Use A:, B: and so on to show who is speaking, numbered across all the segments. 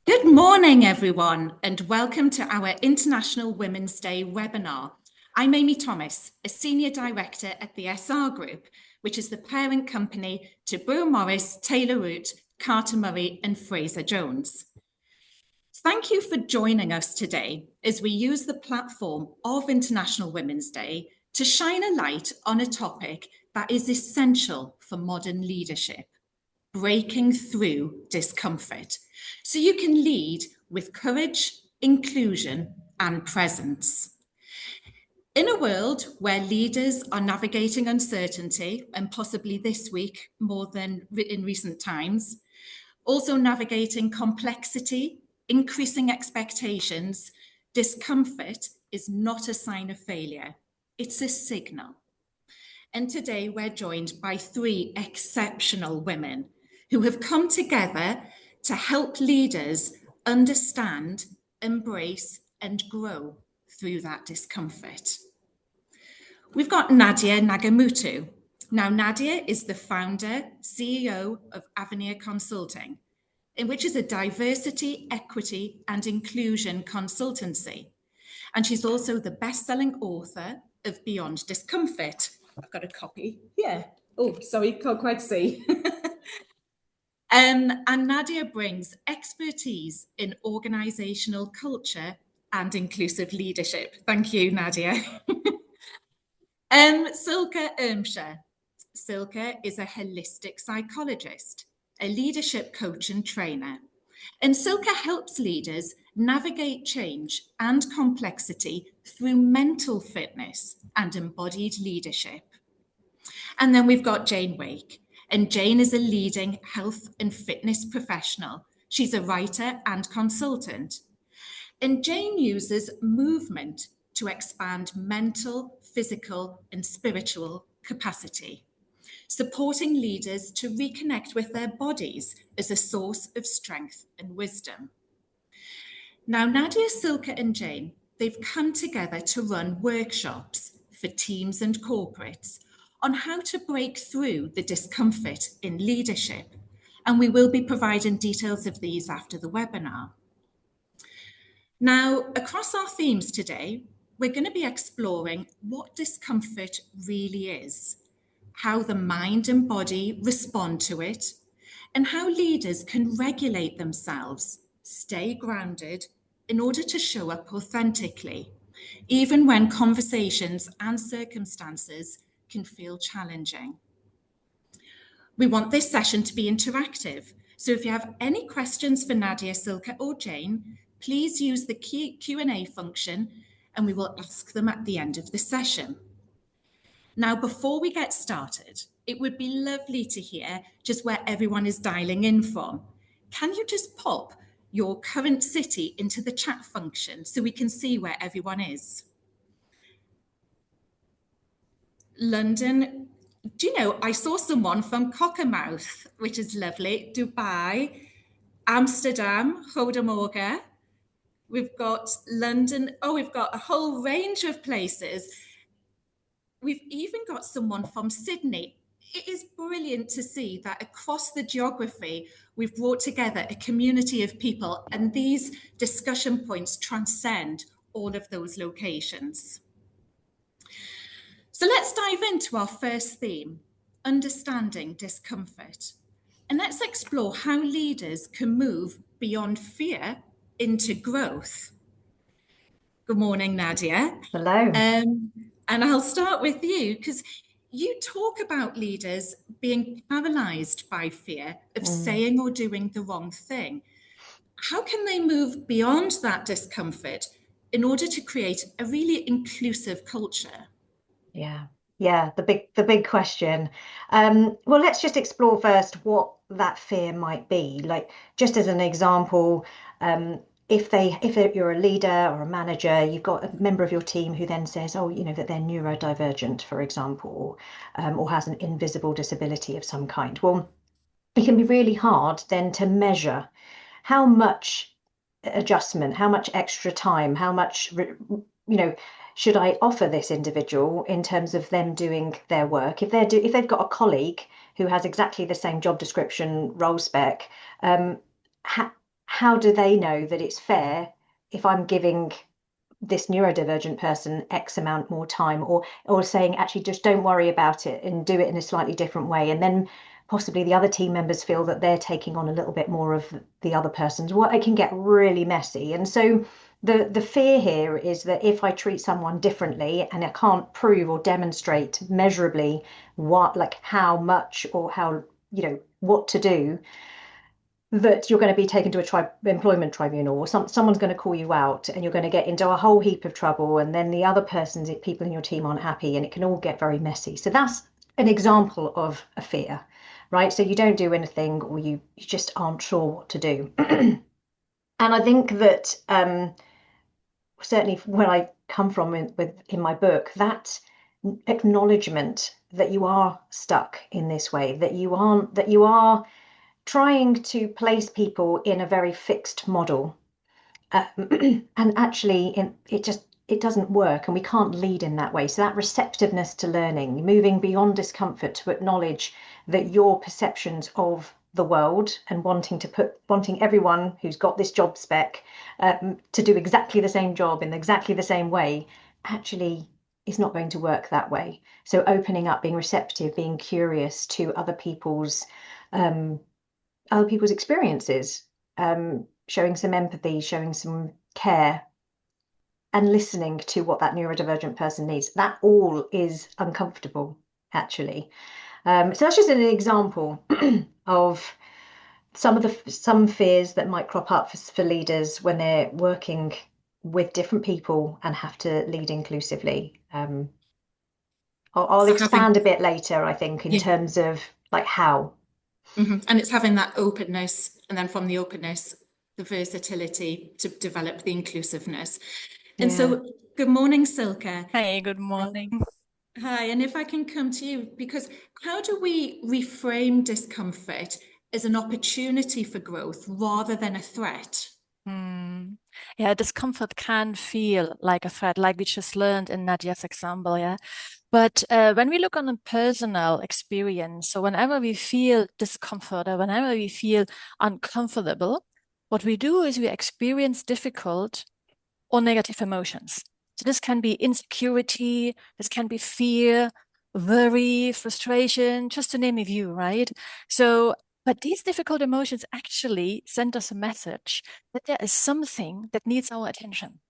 A: Good morning, everyone, and welcome to our International Women's Day webinar. I'm Amy Thomas, a Senior Director at the SR Group, which is the parent company to Brewer Morris, Taylor Root, Carter Murray, and Fraser Jones. Thank you for joining us today as we use the platform of International Women's Day to shine a light on a topic that is essential for modern leadership: breaking through discomfort, so you can lead with courage, inclusion, and presence. In a world where leaders are navigating uncertainty, and possibly this week more than in recent times, also navigating complexity, increasing expectations, discomfort is not a sign of failure, it's a signal. And today we're joined by three exceptional women who have come together to help leaders understand, embrace, and grow through that discomfort. We've got Nadia Nagamutu. Now, Nadia is the founder, CEO of Avenir Consulting, which is a diversity, equity, and inclusion consultancy. And she's also the best-selling author of Beyond Discomfort. I've got a copy here. Oh, sorry, can't quite see. And Nadia brings expertise in organizational culture and inclusive leadership. Thank you, Nadia. Silke Ermscher. Silke is a holistic psychologist, a leadership coach and trainer. And Silke helps leaders navigate change and complexity through mental fitness and embodied leadership. And then we've got Jane Wake. And Jane is a leading health and fitness professional. She's a writer and consultant. And Jane uses movement to expand mental, physical, and spiritual capacity, supporting leaders to reconnect with their bodies as a source of strength and wisdom. Now, Nadia, Silke, and Jane, they've come together to run workshops for teams and corporates on how to break through the discomfort in leadership. And we will be providing details of these after the webinar. Now, across our themes today, we're going to be exploring what discomfort really is, how the mind and body respond to it, and how leaders can regulate themselves, stay grounded in order to show up authentically, even when conversations and circumstances can feel challenging. We want this session to be interactive, so if you have any questions for Nadia, Silke, or Jane, please use the Q&A function and we will ask them at the end of the session. Now, before we get started, it would be lovely to hear just where everyone is dialing in from. Can you just pop your current city into the chat function so we can see where everyone is? London, do you know, I saw someone from Cockermouth, which is lovely, Dubai, Amsterdam, Godemorgen. We've got London, we've got a whole range of places. We've even got someone from Sydney. It is brilliant to see that across the geography, we've brought together a community of people, and these discussion points transcend all of those locations. So let's dive into our first theme, understanding discomfort. And let's explore how leaders can move beyond fear into growth. Good morning, Nadia.
B: Hello.
A: And I'll start with you, because you talk about leaders being paralyzed by fear of saying or doing the wrong thing. How can they move beyond that discomfort in order to create a really inclusive culture?
B: Yeah, the big question. Well, let's just explore first what that fear might be. Like, just as an example, if you're a leader or a manager, you've got a member of your team who then says, oh, you know, that they're neurodivergent, for example, or has an invisible disability of some kind. Well, it can be really hard then to measure how much adjustment, how much extra time, how much, should I offer this individual in terms of them doing their work? If they've got a colleague who has exactly the same job description, role spec, how do they know that it's fair if I'm giving this neurodivergent person X amount more time, or saying, actually, just don't worry about it and do it in a slightly different way. And then possibly the other team members feel that they're taking on a little bit more of the other person's. Well, it can get really messy. And so the fear here is that if I treat someone differently and I can't prove or demonstrate measurably what, like how much or how, what to do, that you're going to be taken to a employment tribunal, or someone's going to call you out, and you're going to get into a whole heap of trouble, and then the other person's people in your team aren't happy, and it can all get very messy. So that's an example of a fear, right? So you don't do anything, or you just aren't sure what to do. And I think that certainly where I come from in my book, that acknowledgement that you are stuck in this way, that you are trying to place people in a very fixed model, and actually it doesn't work, and we can't lead in that way. So that receptiveness to learning, moving beyond discomfort to acknowledge that your perceptions of the world and wanting everyone who's got this job spec to do exactly the same job in exactly the same way actually is not going to work that way. So opening up, being receptive, being curious to um, other people's experiences, showing some empathy, showing some care, and listening to what that neurodivergent person needs. That all is uncomfortable, actually. So that's just an example of some fears that might crop up for leaders when they're working with different people and have to lead inclusively. I'll
A: So
B: expand a bit later, I think, in
A: yeah.
B: terms of like how.
A: And it's having that openness, and then from the openness, the versatility to develop the inclusiveness. And
B: Yeah.
A: so, good morning, Silke.
C: Hey, good morning.
A: Hi, and if I can come to you, because how do we reframe discomfort as an opportunity for growth rather than a threat?
C: Yeah, discomfort can feel like a threat, like we just learned in Nadia's example, yeah. But when we look on a personal experience, so whenever we feel discomfort or whenever we feel uncomfortable, what we do is we experience difficult or negative emotions. So this can be insecurity, this can be fear, worry, frustration, just to name a few, right? So, but these difficult emotions actually send us a message that there is something that needs our attention.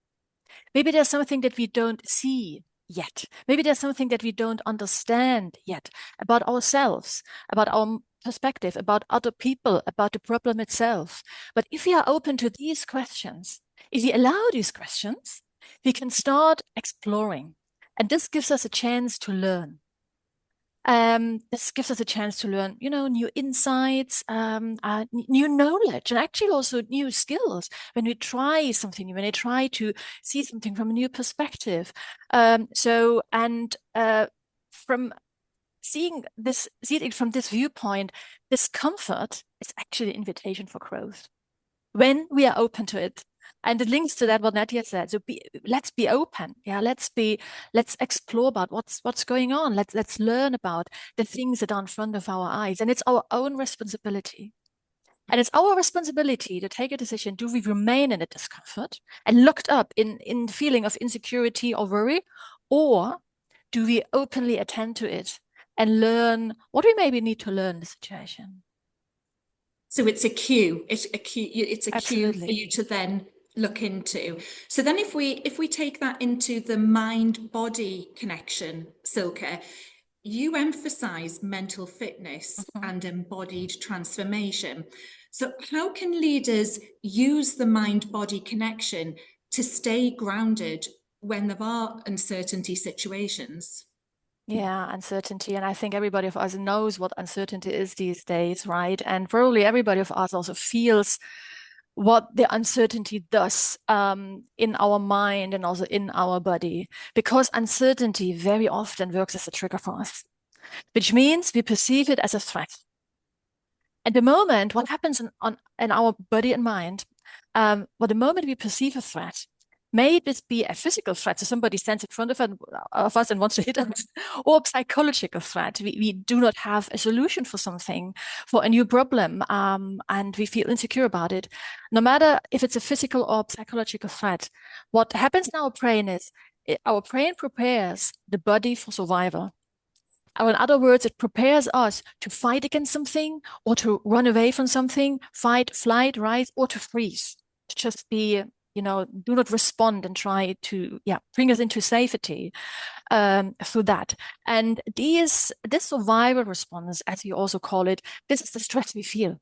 C: Maybe there's something that we don't see yet. Maybe there's something that we don't understand yet about ourselves, about our perspective, about other people, about the problem itself. But if we are open to these questions, if we allow these questions, we can start exploring. And this gives us a chance to learn. This gives us a chance to learn, new insights, new knowledge, and actually also new skills when we try something new, when we try to see something from a new perspective. From seeing it from this viewpoint, discomfort is actually an invitation for growth when we are open to it. And it links to that what Nadia said. So let's be open. Yeah, let's explore about what's going on. Let's learn about the things that are in front of our eyes. And it's our own responsibility. And it's our responsibility to take a decision. Do we remain in the discomfort and locked up in the feeling of insecurity or worry? Or do we openly attend to it and learn what we maybe need to learn in the situation?
A: So it's a cue. It's a cue for
C: Absolutely.
A: you to then look into. So then if we take that into the mind-body connection, Silke, you emphasize mental fitness and embodied transformation. So how can leaders use the mind-body connection to stay grounded when there are uncertainty situations?
C: Yeah, uncertainty. And I think everybody of us knows what uncertainty is these days, right? And probably everybody of us also feels what the uncertainty does in our mind and also in our body, because uncertainty very often works as a trigger for us, which means we perceive it as a threat. At the moment, what happens in our body and mind, the moment we perceive a threat, May this be a physical threat, so somebody stands in front of us and wants to hit us, or a psychological threat. We do not have a solution for something, for a new problem, and we feel insecure about it. No matter if it's a physical or psychological threat, what happens in our brain is our brain prepares the body for survival. Or in other words, it prepares us to fight against something or to run away from something, fight, flight, rise, or to freeze, to just be, do not respond and try to, bring us into safety through that. And this survival response, as you also call it, this is the stress we feel.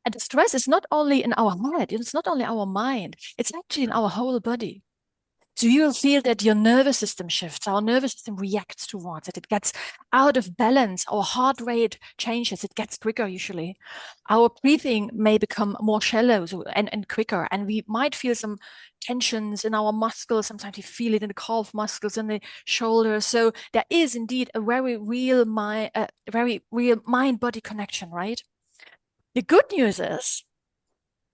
C: And the stress is not only in our head, it's not only our mind, it's actually in our whole body. So you will feel that your nervous system shifts, our nervous system reacts towards it. It gets out of balance, our heart rate changes, it gets quicker usually. Our breathing may become more shallow and quicker, and we might feel some tensions in our muscles. Sometimes you feel it in the calf muscles and the shoulders. So there is indeed a very real mind-body connection, right? The good news is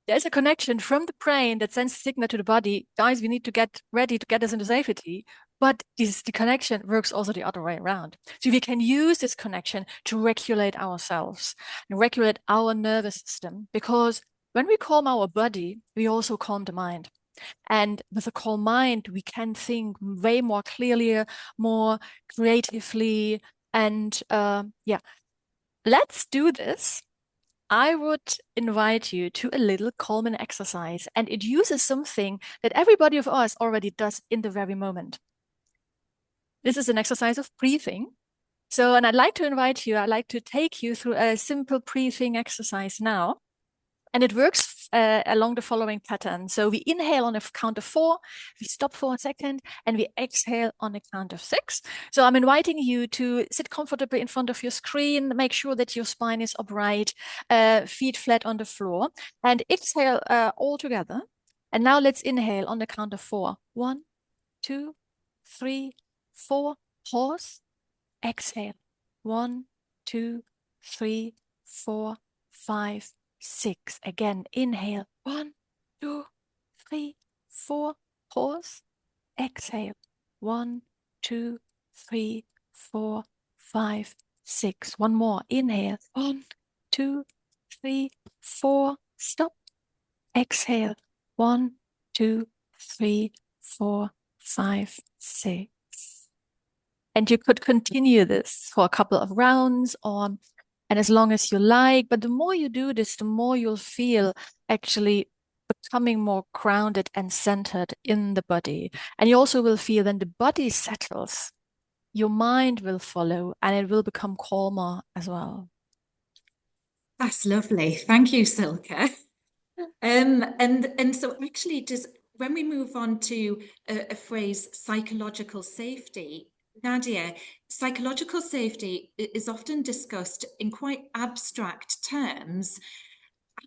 C: there's a connection from the brain that sends a signal to the body, guys, we need to get ready to get us into safety. But the connection works also the other way around. So we can use this connection to regulate ourselves and regulate our nervous system, because when we calm our body, we also calm the mind. And with a calm mind, we can think way more clearly, more creatively. And let's do this. I would invite you to a little calming exercise, and it uses something that everybody of us already does in the very moment. This is an exercise of breathing. So, and I'd like to take you through a simple breathing exercise now. And it works along the following pattern. So we inhale on a count of 4, we stop for a second, and we exhale on a count of 6. So I'm inviting you to sit comfortably in front of your screen, make sure that your spine is upright, feet flat on the floor, and exhale all together. And now let's inhale on the count of 4. 1, 2, 3, 4. Pause. Exhale. 1, 2, 3, 4, 5, 6. Again, inhale. 1, 2, 3, 4. Pause. Exhale. 1, 2, 3, 4, 5, 6. One more. Inhale. 1, 2, 3, 4. Stop. Exhale. 1, 2, 3, 4, 5, 6. And you could continue this for a couple of rounds and as long as you like. But the more you do this, the more you'll feel actually becoming more grounded and centered in the body. And you also will feel when the body settles, your mind will follow and it will become calmer as well.
A: That's lovely. Thank you, Silke. And so actually, when we move on to a phrase, psychological safety, Nadia, psychological safety is often discussed in quite abstract terms.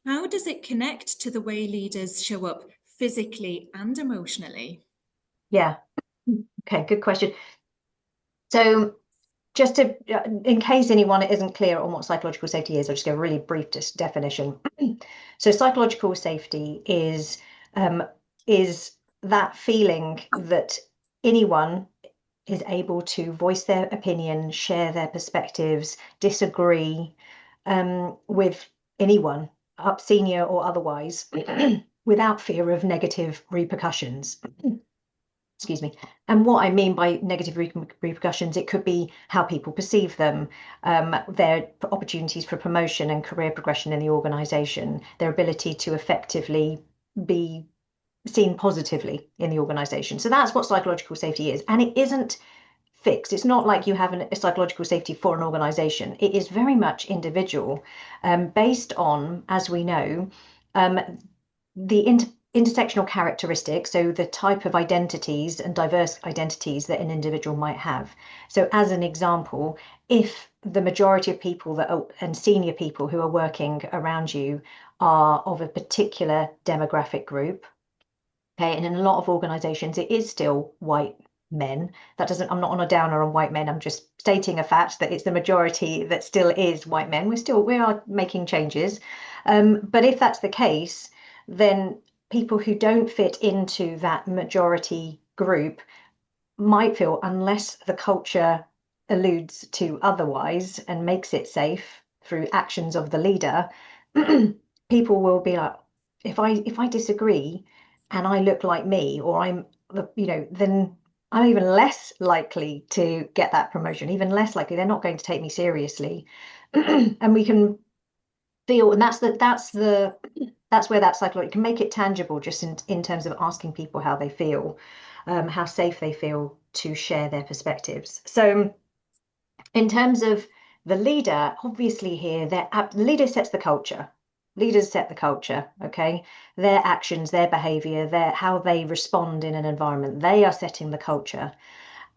A: How does it connect to the way leaders show up physically and emotionally?
B: Yeah. Okay, good question. So just to, in case anyone isn't clear on what psychological safety is, I'll just give a really brief definition. So psychological safety is that feeling that anyone is able to voice their opinion, share their perspectives, disagree with anyone, up senior or otherwise, without fear of negative repercussions. Excuse me. And what I mean by negative repercussions, it could be how people perceive them, their opportunities for promotion and career progression in the organization, their ability to effectively be seen positively in the organization. So that's what psychological safety is. And it isn't fixed. It's not like you have a psychological safety for an organization. It is very much individual, based on, as we know, the intersectional characteristics, so the type of identities and diverse identities that an individual might have. So as an example, if the majority of people and senior people who are working around you are of a particular demographic group, okay, and in a lot of organizations it is still white men. I'm not on a downer on white men, I'm just stating a fact that it's the majority that still is white men. We are making changes, but if that's the case, then people who don't fit into that majority group might feel, unless the culture alludes to otherwise and makes it safe through actions of the leader, people will be like, if I disagree and I look like me, or I'm then I'm even less likely to get that promotion, even less likely. They're not going to take me seriously. And we can feel, and that's where that psychology can make it tangible, just in terms of asking people how they feel, how safe they feel to share their perspectives. So in terms of the leader, obviously here, the leader sets the culture. Leaders set the culture, okay? Their actions, their behavior, how they respond in an environment, they are setting the culture.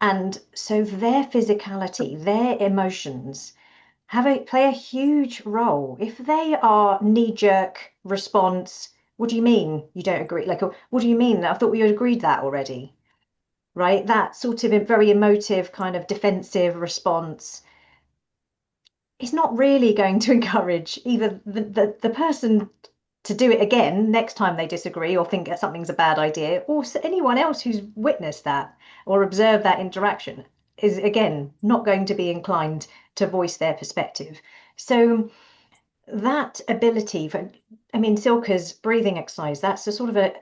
B: And so their physicality, their emotions play a huge role. If they are knee-jerk response, what do you mean you don't agree? Like, what do you mean? I thought we agreed that already, right? That sort of very emotive kind of defensive response is not really going to encourage either the person to do it again next time they disagree or think that something's a bad idea, or anyone else who's witnessed that or observed that interaction is, again, not going to be inclined to voice their perspective. So that ability for, I mean, Silke's breathing exercise, that's a sort of a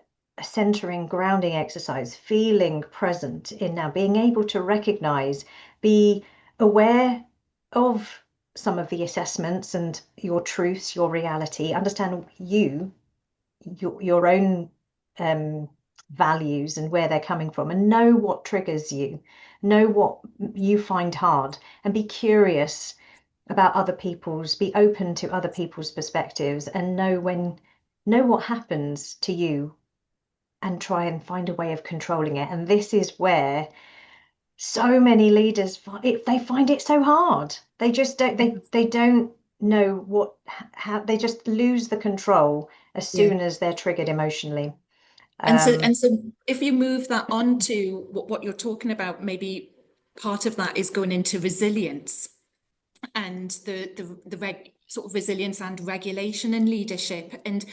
B: centering, grounding exercise, feeling present in now, being able to recognize, be aware of some of the assessments and your truths, your reality, understand your own values and where they're coming from, and know what triggers you, know what you find hard, and be curious about be open to other people's perspectives, and know what happens to you, and try and find a way of controlling it. And this is where so many leaders they find it so hard. They just they don't know how they just lose the control as soon as they're triggered emotionally.
A: And so if you move that on to what you're talking about, maybe part of that is going into resilience and the sort of resilience and regulation and leadership. And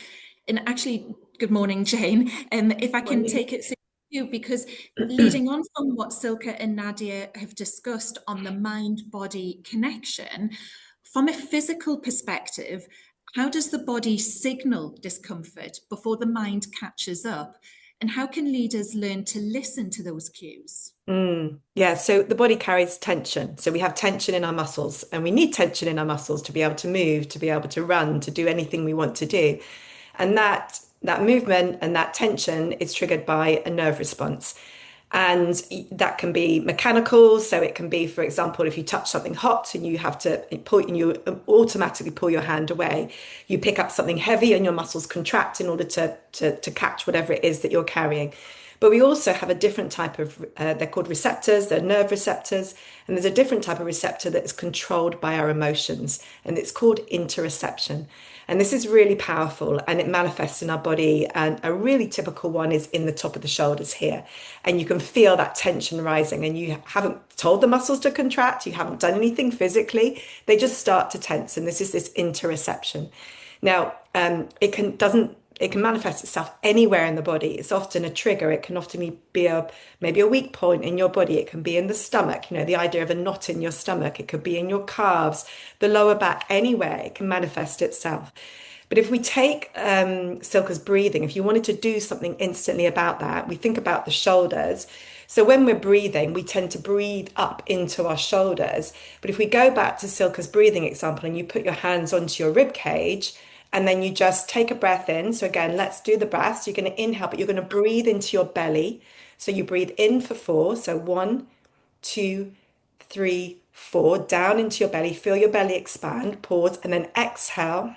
A: actually, good morning, Jane. If I can take it to you, because leading on from what Silke and Nadia have discussed on the mind-body connection, from a physical perspective, how does the body signal discomfort before the mind catches up? And how can leaders learn to listen to those cues?
D: Yeah, so the body carries tension. So we have tension in our muscles, and we need tension in our muscles to be able to move, to be able to run, to do anything we want to do. And that movement and that tension is triggered by a nerve response. And that can be mechanical. So it can be, for example, if you touch something hot and you have to pull, and you automatically pull your hand away, you pick up something heavy and your muscles contract in order to catch whatever it is that you're carrying. But we also have a different type of, they're called receptors, they're nerve receptors, and there's a different type of receptor that is controlled by our emotions, and it's called interoception. And this is really powerful, and it manifests in our body. And a really typical one is in the top of the shoulders here. And you can feel that tension rising, and you haven't told the muscles to contract, you haven't done anything physically, they just start to tense. And this is this interoception. Now, it can manifest itself anywhere in the body. It's often a trigger. It can often be maybe a weak point in your body. It can be in the stomach, the idea of a knot in your stomach. It could be in your calves, the lower back, anywhere. It can manifest itself. But if we take Silke's breathing, if you wanted to do something instantly about that, we think about the shoulders. So when we're breathing, we tend to breathe up into our shoulders. But if we go back to Silke's breathing example, and you put your hands onto your rib cage, and then you just take a breath in. So again, let's do the breaths. You're going to inhale, but you're going to breathe into your belly. So you breathe in for 4. So 1, 2, 3, 4. Down into your belly. Feel your belly expand. Pause. And then exhale.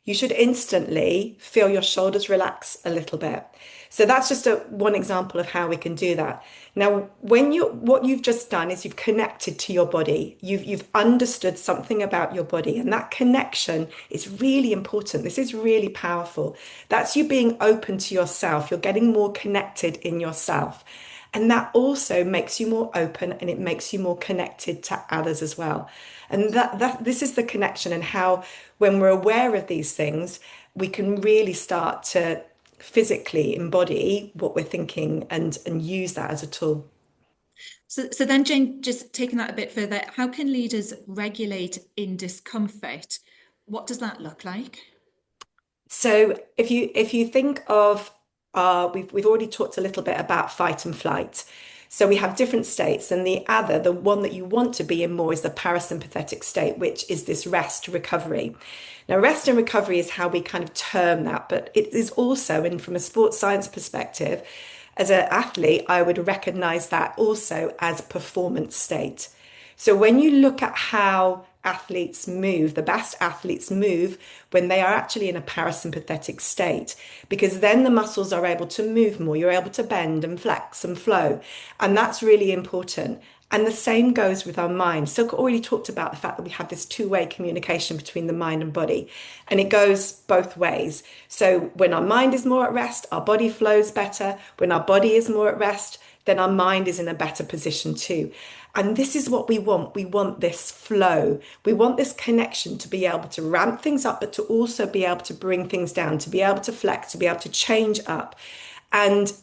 D: You should instantly feel your shoulders relax a little bit. So that's just one example of how we can do that. Now, what you've just done is you've connected to your body. You've understood something about your body, and that connection is really important. This is really powerful. That's you being open to yourself. You're getting more connected in yourself. And that also makes you more open and it makes you more connected to others as well. And this is the connection, and how when we're aware of these things, we can really start to physically embody what we're thinking and use that as a tool.
A: So then, Jane, just taking that a bit further, how can leaders regulate in discomfort? What does that look like?
D: So if you think of we've already talked a little bit about fight and flight. So we have different states, and the one that you want to be in more is the parasympathetic state, which is this rest recovery. Now, rest and recovery is how we kind of term that, but it is also, and from a sports science perspective, as an athlete, I would recognize that also as performance state. So when you look at how athletes move, the best athletes move when they are actually in a parasympathetic state, because then the muscles are able to move more. You're able to bend and flex and flow. And that's really important. And the same goes with our mind. Silke already talked about the fact that we have this two-way communication between the mind and body, and it goes both ways. So when our mind is more at rest, our body flows better. When our body is more at rest, then our mind is in a better position too. And this is what we want. We want this flow. We want this connection to be able to ramp things up, but to also be able to bring things down, to be able to flex, to be able to change up. And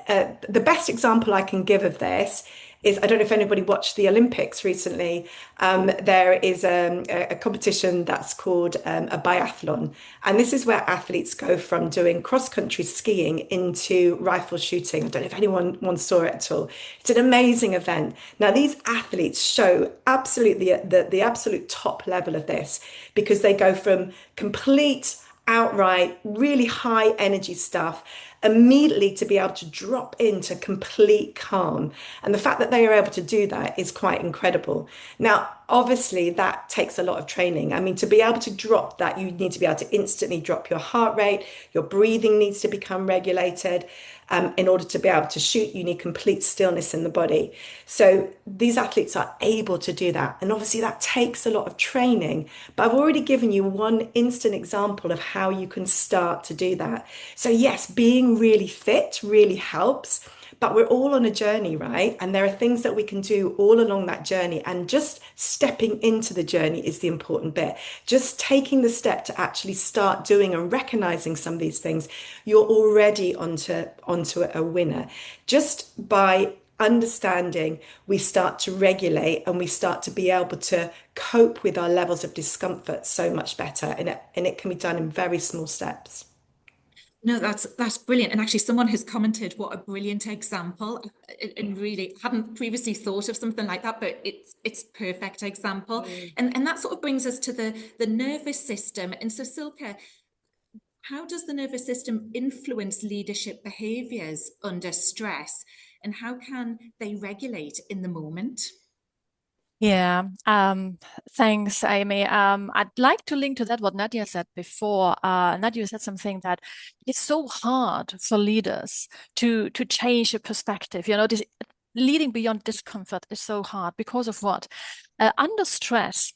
D: the best example I can give of this is, I don't know if anybody watched the Olympics recently. There is a competition that's called a biathlon. And this is where athletes go from doing cross-country skiing into rifle shooting. I don't know if anyone saw it at all. It's an amazing event. Now, these athletes show absolutely the absolute top level of this, because they go from complete, outright, really high energy stuff immediately to be able to drop into complete calm. And the fact that they are able to do that is quite incredible. Now, obviously, that takes a lot of training. I mean, to be able to drop that, you need to be able to instantly drop your heart rate. Your breathing needs to become regulated. In order to be able to shoot, you need complete stillness in the body. So these athletes are able to do that. And obviously that takes a lot of training. But I've already given you one instant example of how you can start to do that. So yes, being really fit really helps. But we're all on a journey, right? And there are things that we can do all along that journey. And just stepping into the journey is the important bit. Just taking the step to actually start doing and recognizing some of these things, you're already onto a winner. Just by understanding, we start to regulate and we start to be able to cope with our levels of discomfort so much better. And it can be done in very small steps.
A: No, that's brilliant. And actually, someone has commented, what a brilliant example. And really hadn't previously thought of something like that, but it's perfect example. And that sort of brings us to the nervous system. And so, Silke, how does the nervous system influence leadership behaviors under stress? And how can they regulate in the moment?
C: Yeah, thanks, Amy. I'd like to link to that what Nadia said before. Nadia said something that it's so hard for leaders to change a perspective. You know, this leading beyond discomfort is so hard because of what? Under stress,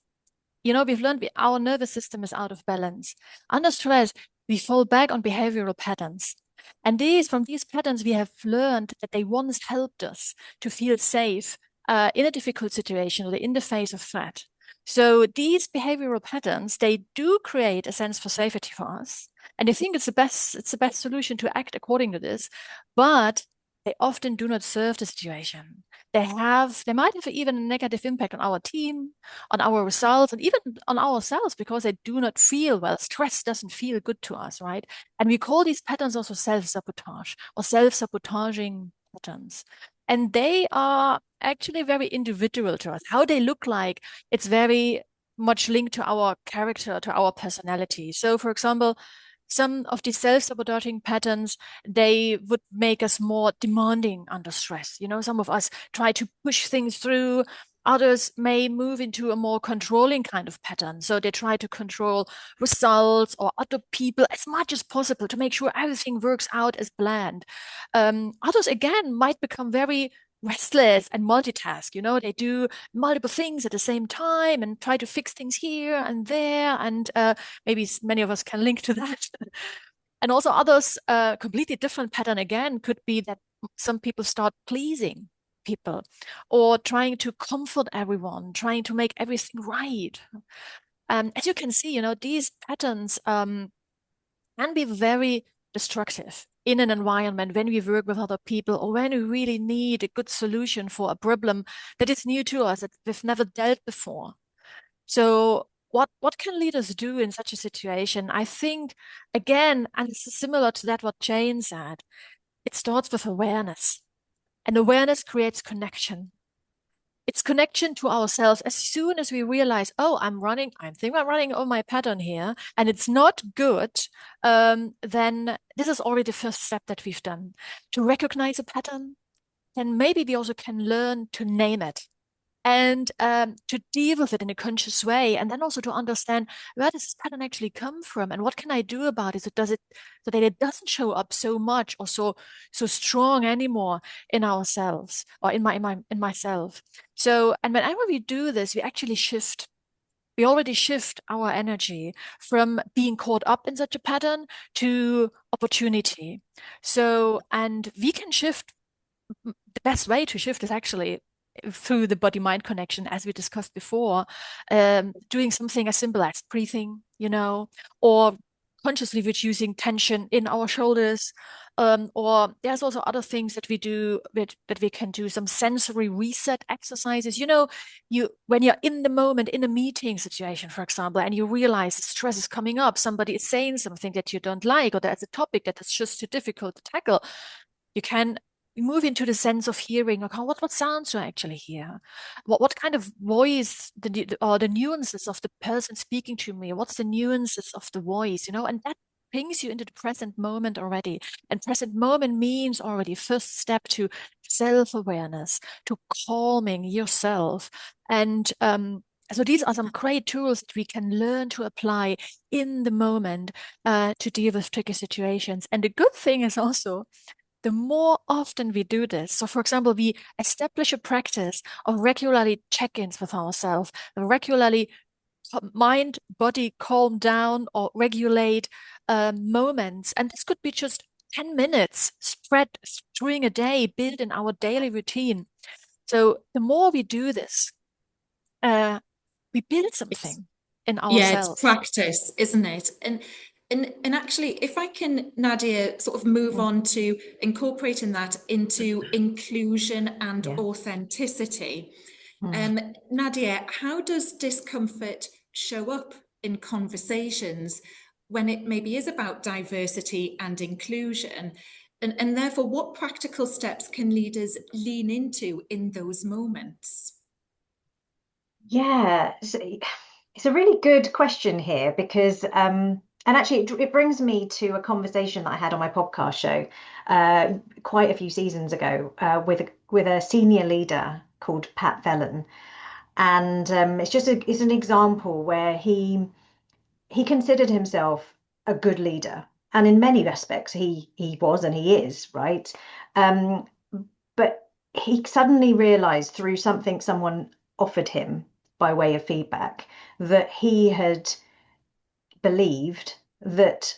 C: you know, we've learned our nervous system is out of balance. Under stress, we fall back on behavioral patterns. And from these patterns, we have learned that they once helped us to feel safe in a difficult situation or in the face of threat. So these behavioral patterns, they do create a sense for safety for us. And I think it's the best solution to act according to this, but they often do not serve the situation. They might have even a negative impact on our team, on our results, and even on ourselves, because they do not feel well. Stress doesn't feel good to us, right? And we call these patterns also self-sabotage or self-sabotaging patterns. And they are actually very individual to us. How they look like, it's very much linked to our character, to our personality. So, for example, some of these self-sabotaging patterns, they would make us more demanding under stress. You know, some of us try to push things through. Others may move into a more controlling kind of pattern. So they try to control results or other people as much as possible to make sure everything works out as planned. Others, again, might become very restless and multitask. You know, they do multiple things at the same time and try to fix things here and there. And maybe many of us can link to that. And also others, completely different pattern again, could be that some people start pleasing people or trying to comfort everyone, trying to make everything right. As you can see, these patterns can be very destructive in an environment when we work with other people or when we really need a good solution for a problem that is new to us, that we've never dealt before. So what can leaders do in such a situation? I think, again, and this is similar to that what Jane said, it starts with awareness. And awareness creates connection. It's connection to ourselves. As soon as we realize, oh, I think I'm running on my pattern here, and it's not good, then this is already the first step that we've done. To recognize a pattern, then maybe we also can learn to name it and to deal with it in a conscious way, and then also to understand where does this pattern actually come from and what can I do about it so that it doesn't show up so much or so strong anymore in ourselves or in myself. So, and whenever we do this, we already shift our energy from being caught up in such a pattern to opportunity. So, and we can shift. The best way to shift is actually through the body-mind connection, as we discussed before, doing something as simple as breathing, or consciously reducing tension in our shoulders. Or there's also other things that we do that we can do, some sensory reset exercises. When you're in the moment in a meeting situation, for example, and you realize stress is coming up, somebody is saying something that you don't like, or there's a topic that is just too difficult to tackle, you can move into the sense of hearing. Okay, what sounds do I actually hear? What kind of voice, or the nuances of the person speaking to me? What's the nuances of the voice? And that brings you into the present moment already. And present moment means already first step to self-awareness, to calming yourself. And so these are some great tools that we can learn to apply in the moment to deal with tricky situations. And the good thing is also, the more often we do this, so for example, we establish a practice of regularly check-ins with ourselves, regularly mind, body calm down or regulate moments. And this could be just 10 minutes spread during a day, built in our daily routine. So the more we do this, we build something in ourselves.
A: It's practice, isn't it? And actually, if I can, Nadia, sort of move on to incorporating that into inclusion and authenticity. Nadia, how does discomfort show up in conversations when it maybe is about diversity and inclusion? And therefore, what practical steps can leaders lean into in those moments?
B: Yeah, it's a really good question here because, and actually, it brings me to a conversation that I had on my podcast show quite a few seasons ago with a senior leader called Pat Fellon, and it's an example where he considered himself a good leader, and in many aspects he was and he is, right. Um, but he suddenly realized through something someone offered him by way of feedback that he had believed that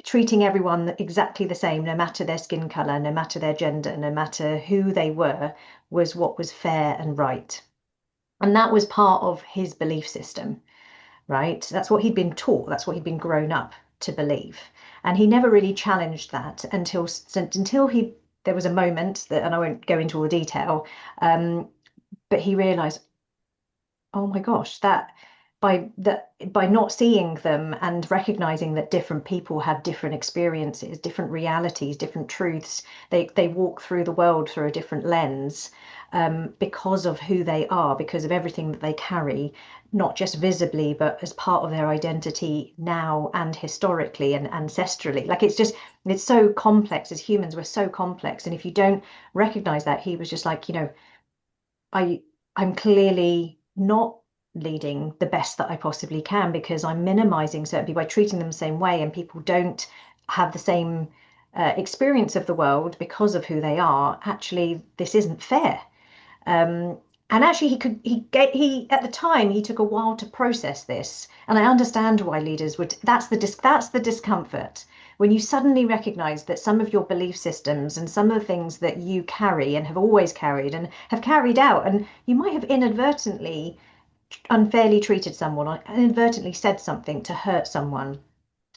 B: treating everyone exactly the same, no matter their skin color, no matter their gender, no matter who they were, was what was fair and right. And that was part of his belief system, right? That's what he'd been taught. That's what he'd been grown up to believe. And he never really challenged that until there was a moment that, and I won't go into all the detail, but he realized, oh my gosh, by not seeing them and recognizing that different people have different experiences, different realities, different truths, they walk through the world through a different lens, because of who they are, because of everything that they carry, not just visibly, but as part of their identity now and historically and ancestrally. Like it's so complex. As humans, we're so complex. And if you don't recognize that, he was just like, I'm clearly not leading the best that I possibly can because I'm minimizing certain people by treating them the same way, and people don't have the same experience of the world because of who they are. Actually, this isn't fair. And actually, he at the time he took a while to process this, and I understand why leaders would. That's the discomfort when you suddenly recognize that some of your belief systems and some of the things that you carry and have always carried and have carried out, and you might have inadvertently unfairly treated someone or inadvertently said something to hurt someone.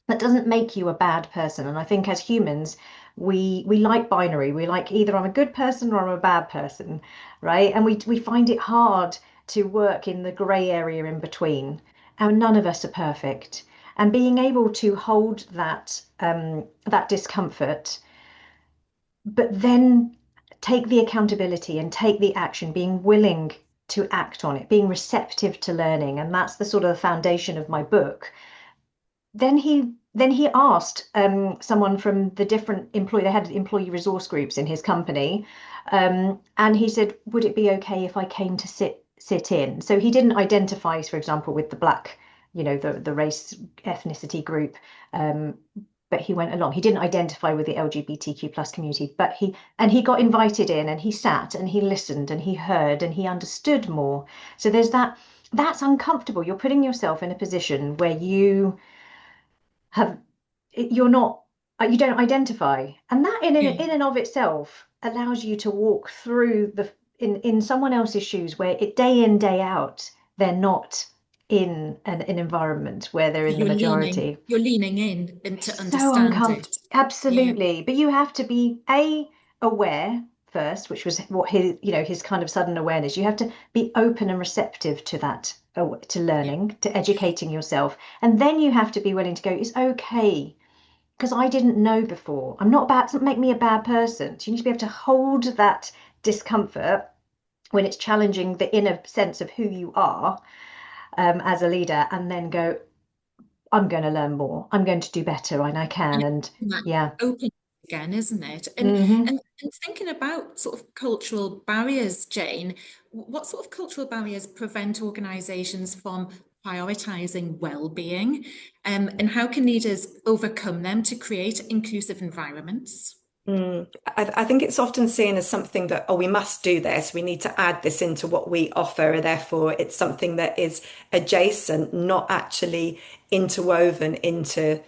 B: That doesn't make you a bad person. And I think as humans, we like binary. We like either I'm a good person or I'm a bad person, right? And we find it hard to work in the grey area in between. And none of us are perfect. And being able to hold that discomfort, but then take the accountability and take the action, being willing to act on it, being receptive to learning. And that's the sort of foundation of my book. Then he asked someone from the different they had employee resource groups in his company, and he said, would it be okay if I came to sit in? So he didn't identify, for example, with the black, the race ethnicity group, but he went along. He didn't identify with the LGBTQ plus community, but he got invited in, and he sat and he listened and he heard and he understood more. So there's that's uncomfortable. You're putting yourself in a position where you're not, you don't identify, and that in and of itself allows you to walk through in someone else's shoes, where day in day out they're not in an environment where they're in the majority.
A: You're leaning in and to
B: So
A: understand
B: uncomfortable.
A: it.
B: Absolutely. But you have to be aware first, which was what his kind of sudden awareness. You have to be open and receptive to that, to learning, to educating yourself. And then you have to be willing to go, it's okay, because I didn't know before. I'm not bad, it doesn't make me a bad person. So you need to be able to hold that discomfort when it's challenging the inner sense of who you are, as a leader, and then go, I'm going to learn more. I'm going to do better, and I can. And yeah.
A: Open again, isn't it?
B: Mm-hmm.
A: And thinking about sort of cultural barriers, Jane, what sort of cultural barriers prevent organisations from prioritising well-being? And how can leaders overcome them to create inclusive environments?
D: I think it's often seen as something that, oh, we must do this. We need to add this into what we offer. And therefore, it's something that is adjacent, not actually interwoven into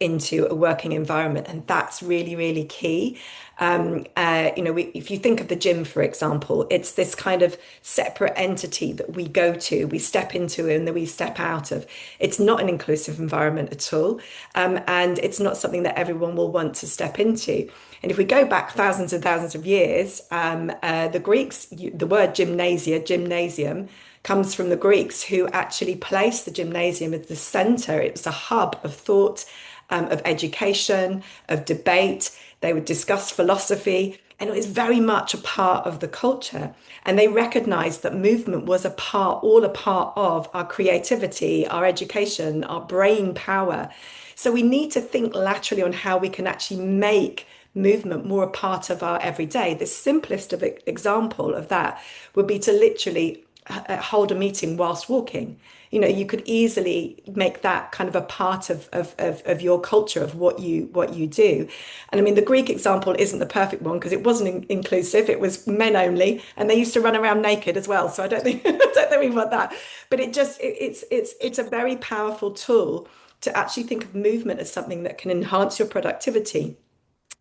D: a working environment. And that's really, really key. If you think of the gym, for example, it's this kind of separate entity that we go to, we step into, and then we step out of. It's not an inclusive environment at all. And it's not something that everyone will want to step into. And if we go back thousands and thousands of years, the Greeks, the word gymnasium, comes from the Greeks, who actually placed the gymnasium at the center. It was a hub of thought, of education, of debate. They would discuss philosophy, and it was very much a part of the culture. And they recognized that movement was all a part of our creativity, our education, our brain power. So we need to think laterally on how we can actually make movement more a part of our everyday. The simplest of example of that would be to literally hold a meeting whilst walking. You could easily make that kind of a part of your culture, of what you do. And I mean, the Greek example isn't the perfect one because it wasn't inclusive. It was men only, and they used to run around naked as well. So I don't think we want that. But it's a very powerful tool to actually think of movement as something that can enhance your productivity.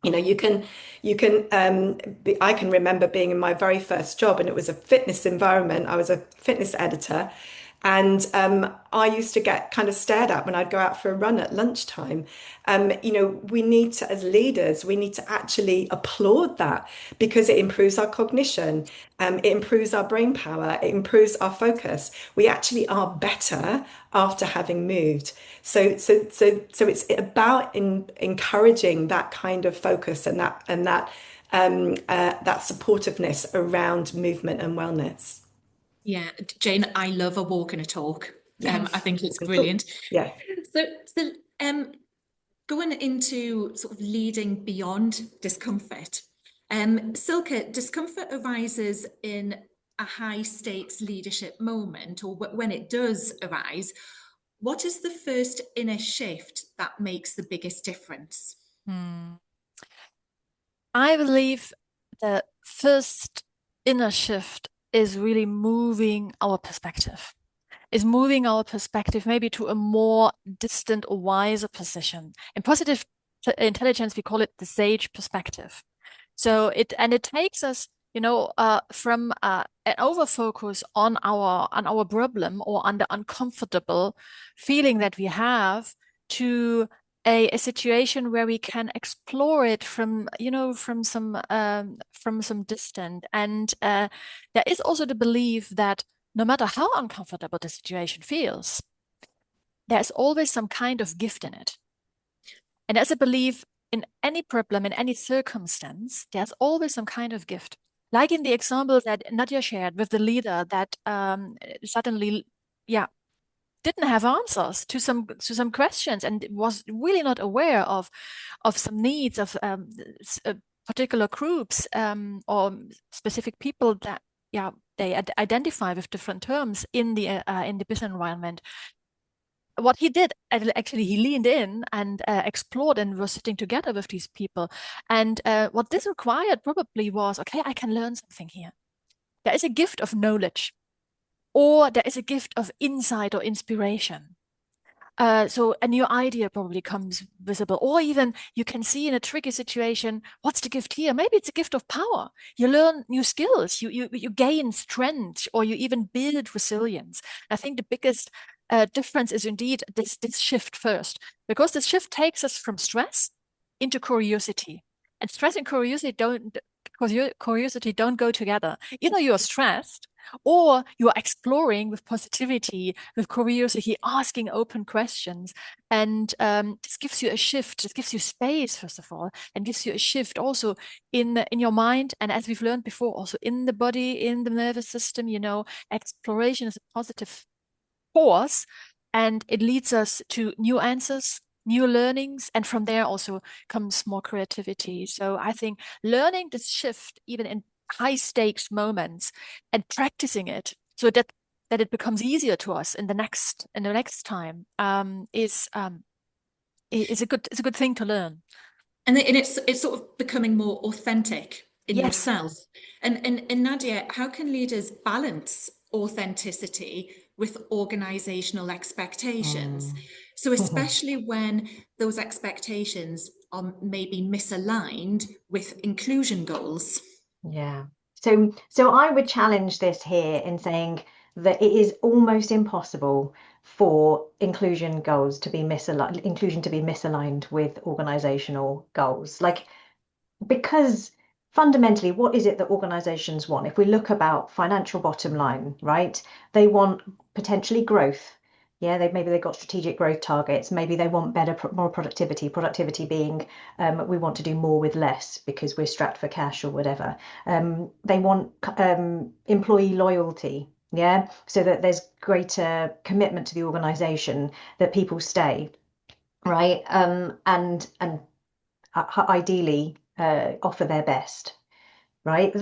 D: I can remember being in my very first job, and it was a fitness environment. I was a fitness editor, and I used to get kind of stared at when I'd go out for a run at lunchtime. We need to, as leaders, we need to actually applaud that, because it improves our cognition, it improves our brain power, it improves our focus. We actually are better after having moved. So it's about encouraging that kind of focus and that supportiveness around movement and wellness.
A: Yeah, Jane, I love a walk and a talk.
D: Yes.
A: I think it's brilliant.
D: Yeah.
A: So going into sort of leading beyond discomfort, Silke, discomfort arises in a high stakes leadership moment, or when it does arise. What is the first inner shift that makes the biggest difference?
C: I believe the first inner shift is really moving our perspective. Is moving our perspective maybe to a more distant or wiser position. In positive intelligence, we call it the sage perspective. So it takes us, from an overfocus on our problem or on the uncomfortable feeling that we have to a situation where we can explore it from some distance. And there is also the belief that no matter how uncomfortable the situation feels, there's always some kind of gift in it. And there's a belief in any problem, in any circumstance, there's always some kind of gift. Like in the example that Nadia shared with the leader that suddenly, didn't have answers to some questions and was really not aware of some needs of particular groups or specific people that they identify with different terms in the business environment. What he did, actually, he leaned in and explored and was sitting together with these people. And what this required probably was, okay, I can learn something here. There is a gift of knowledge, or there is a gift of insight or inspiration. So a new idea probably comes visible, or even you can see in a tricky situation, what's the gift here? Maybe it's a gift of power. You learn new skills, you gain strength, or you even build resilience. I think the biggest difference is indeed this shift first, because this shift takes us from stress into curiosity, and stress and curiosity don't go together. Either you're stressed or you are exploring with positivity, with curiosity, asking open questions. And this gives you a shift. This gives you space, first of all, and gives you a shift also in your mind. And as we've learned before, also in the body, in the nervous system, exploration is a positive force, and it leads us to new answers, new learnings, and from there also comes more creativity. So I think learning this shift, even in high stakes moments, and practicing it so that it becomes easier to us in the next time is a good thing to learn.
A: And it's sort of becoming more authentic in
C: Yes.
A: yourself. And Nadia, how can leaders balance authenticity with organizational expectations? So especially when those expectations are maybe misaligned with inclusion goals.
B: Yeah. So I would challenge this here in saying that it is almost impossible for inclusion to be misaligned with organizational goals. Because fundamentally, what is it that organizations want? If we look about financial bottom line, right? They want potentially growth. Yeah, maybe they've got strategic growth targets. Maybe they want more productivity. Productivity being we want to do more with less because we're strapped for cash or whatever. They want employee loyalty. Yeah, so that there's greater commitment to the organization, that people stay, right? And ideally offer their best, right?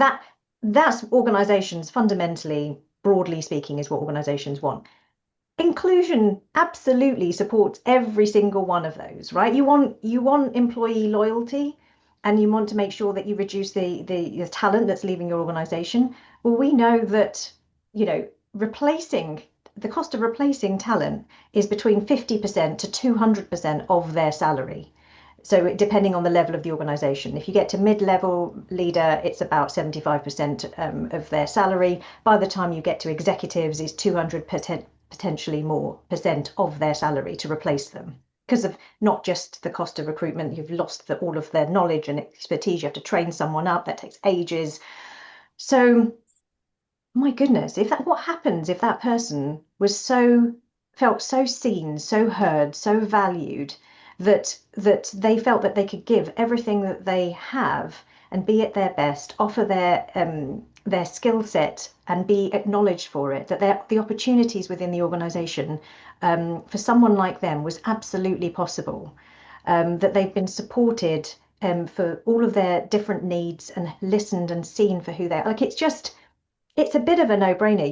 B: That's organizations fundamentally, broadly speaking, is what organizations want. Inclusion absolutely supports every single one of those, right? You want employee loyalty, and you want to make sure that you reduce the talent that's leaving your organization. Well, we know that, replacing the cost of replacing talent is between 50% to 200% of their salary. So depending on the level of the organization, if you get to mid-level leader, it's about 75% of their salary. By the time you get to executives, it's 200%, potentially more percent of their salary to replace them, because of not just the cost of recruitment. You've lost all of their knowledge and expertise. You have to train someone up. That takes ages. So my goodness, what happens if that person felt so seen, so heard, so valued, that they felt that they could give everything that they have and be at their best, offer their skill set and be acknowledged for it, that the opportunities within the organization for someone like them was absolutely possible, that they've been supported for all of their different needs and listened and seen for who they are. It's a bit of a no-brainer.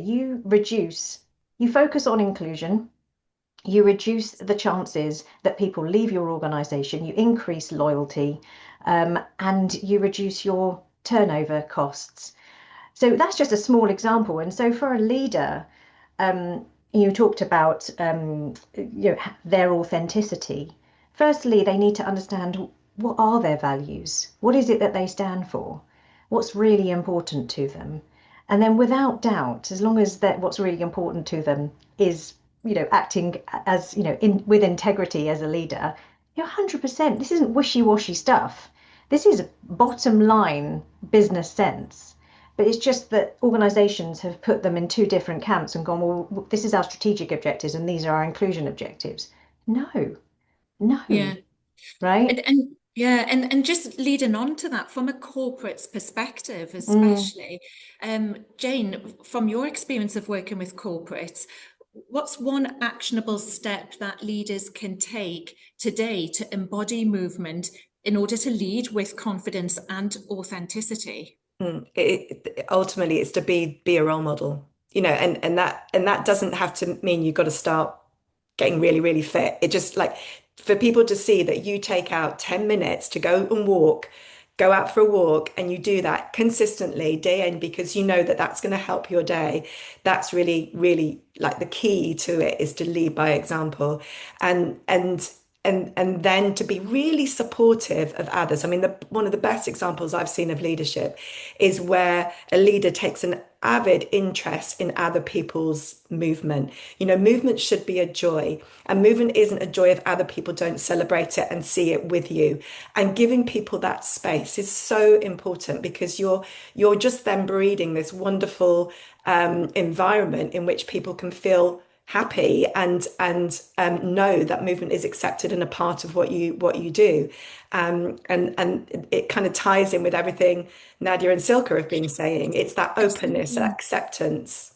B: You focus on inclusion, you reduce the chances that people leave your organization, you increase loyalty, and you reduce your turnover costs. So that's just a small example. And so for a leader, you talked about their authenticity. Firstly, they need to understand, what are their values? What is it that they stand for? What's really important to them? And then without doubt, as long as that what's really important to them is, acting as, with integrity as a leader, you're 100%. This isn't wishy-washy stuff. This is bottom line business sense. But it's just that organizations have put them in two different camps and gone, well, this is our strategic objectives and these are our inclusion objectives. No, no,
A: Yeah.
B: right?
A: And just leading on to that from a corporate's perspective, especially, Jane, from your experience of working with corporates, what's one actionable step that leaders can take today to embody movement in order to lead with confidence and authenticity?
D: Ultimately, it's to be a role model, and that doesn't have to mean you've got to start getting really, really fit. It just like for people to see that you take out 10 minutes to go out for a walk, and you do that consistently day in because you know that that's going to help your day. That's really, really like the key to it is to lead by example and then to be really supportive of others. I mean, one of the best examples I've seen of leadership is where a leader takes an avid interest in other people's movement. Movement should be a joy, and movement isn't a joy if other people don't celebrate it and see it with you. And giving people that space is so important because you're just then breeding this wonderful environment in which people can feel happy and know that movement is accepted and a part of what you do, and it kind of ties in with everything Nadia and Silke have been saying. It's that openness, that
A: Absolutely.
D: acceptance.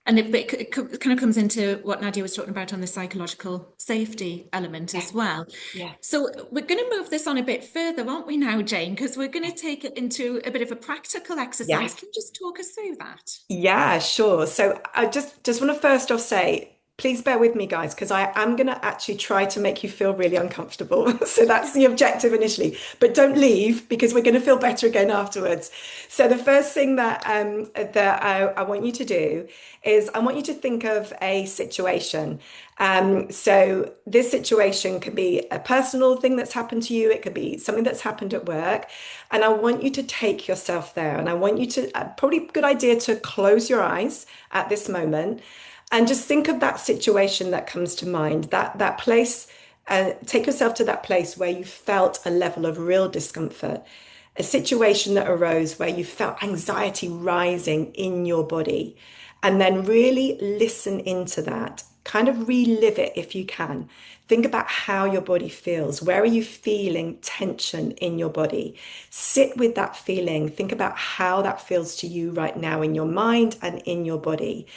A: And it kind of comes into what Nadia was talking about on the psychological safety element
D: Yeah,
A: as well.
D: yeah,
A: So we're going to move this on a bit further, aren't we now, Jane? Because we're going to take it into a bit of a practical exercise.
D: yes.
A: Can you just talk us through that?
D: Yeah, sure. So I just want to first off say, please bear with me, guys, because I am going to actually try to make you feel really uncomfortable. So that's the objective initially, but don't leave because we're going to feel better again afterwards. So the first thing that I want you to do is I want you to think of a situation. So this situation could be a personal thing that's happened to you. It could be something that's happened at work. And I want you to take yourself there. And I want you to, probably a good idea to close your eyes at this moment and just think of that situation that comes to mind, that place. Take yourself to that place where you felt a level of real discomfort, a situation that arose where you felt anxiety rising in your body, and then really listen into that. Kind of relive it if you can. Think about how your body feels. Where are you feeling tension in your body? Sit with that feeling. Think about how that feels to you right now in your mind and in your body.